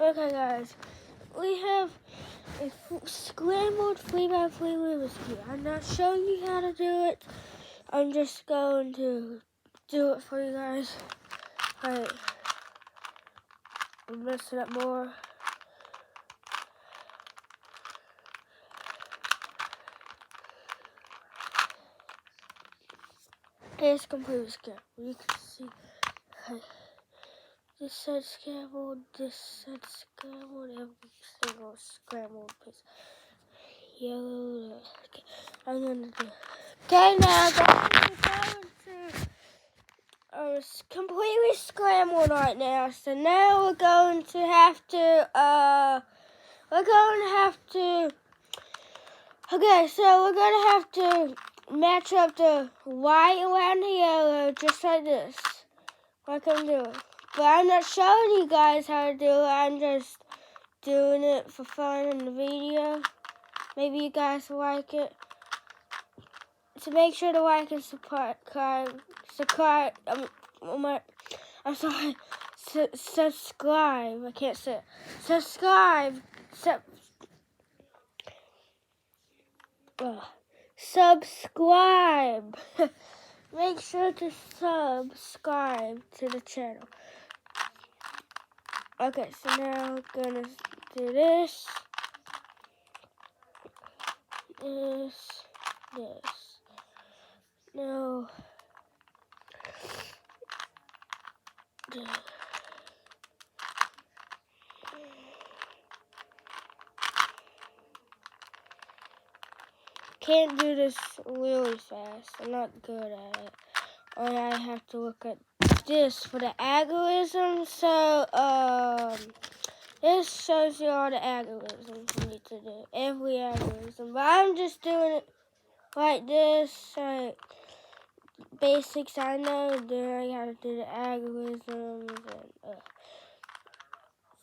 Okay, guys, we have a scrambled 3x3 Rubik's Cube. I'm not showing you how to do it. I'm just going to do it for you guys. Alright, I'm messing up more. It's completely scrambled. You can see. Okay. This side scrambled, this side scrambled, every single scrambled piece. Yellow. Okay, I'm gonna do. Okay, now it's completely scrambled right now. So now we're going to have to. Okay, so we're gonna have to match up the white around the yellow, just like this. Like I'm doing. But I'm not showing you guys how to do it. I'm just doing it for fun in the video. Maybe you guys will like it. So make sure to like and subscribe. Subscribe. I can't say it. Subscribe. Subscribe. Make sure to subscribe to the channel. Okay, so now I'm gonna do this. This. No. Can't do this really fast. I'm not good at it. Or I have to look at this for the algorithm. So, this shows you all the algorithms you need to do. Every algorithm. But I'm just doing it like this. Like, basics I know. Then I gotta do the algorithms. And,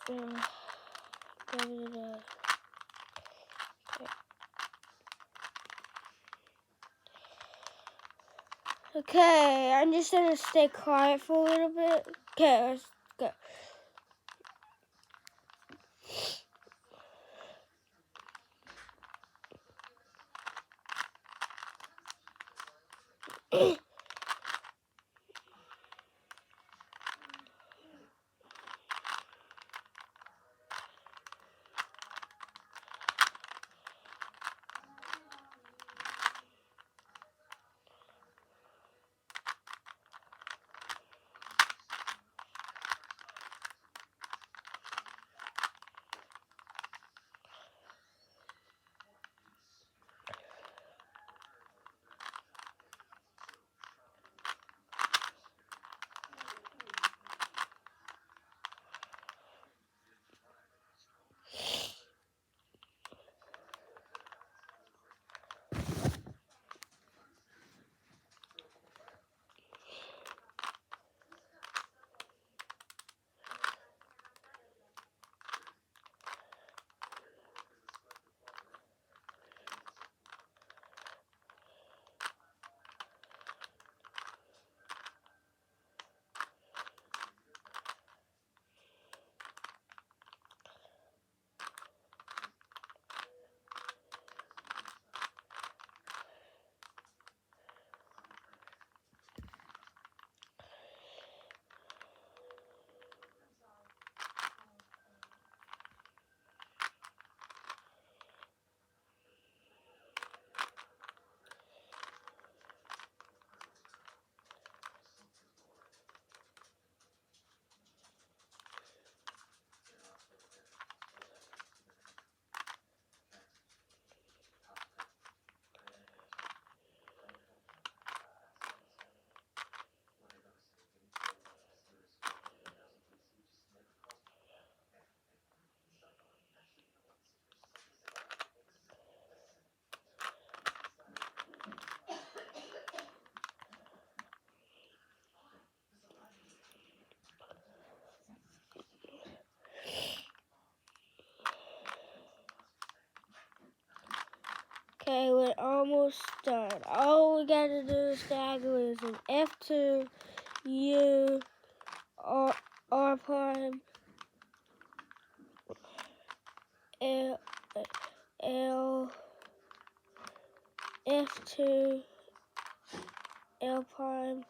so, go to the... Okay, I'm just gonna stay quiet for a little bit. Okay, let's go. Okay, we're almost done. All we gotta do is the algorithm. F2, U, R prime, L, L, F2, L prime,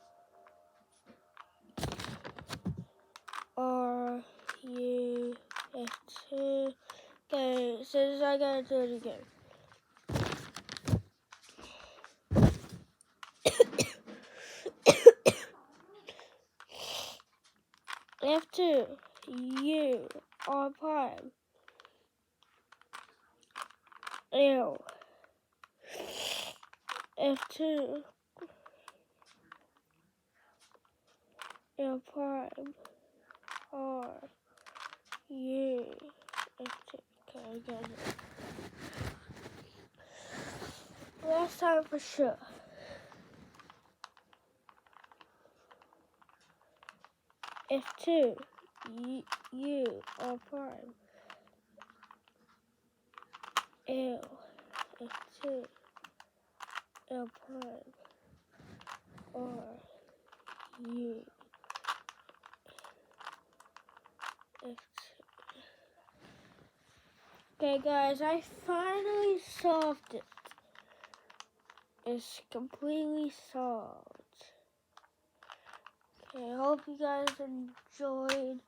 R, U, F2. Okay, so I gotta do it again. F2, U, R prime, L, F2, L prime, R, U, F2. Okay, I got it. Last time for sure. F2, U, R prime, L, F2, L prime, R, U, F2. Okay guys, I finally solved it. It's completely solved. Okay, I hope you guys enjoyed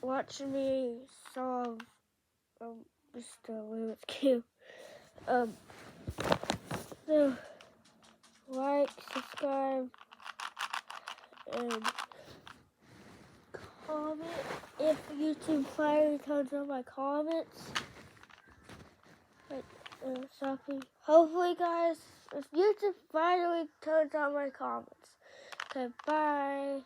watching me solve Mr. Rubik's Cube. So like, subscribe, and comment if YouTube finally turns on my comments. Hopefully guys, if YouTube finally turns on my comments. Okay, bye.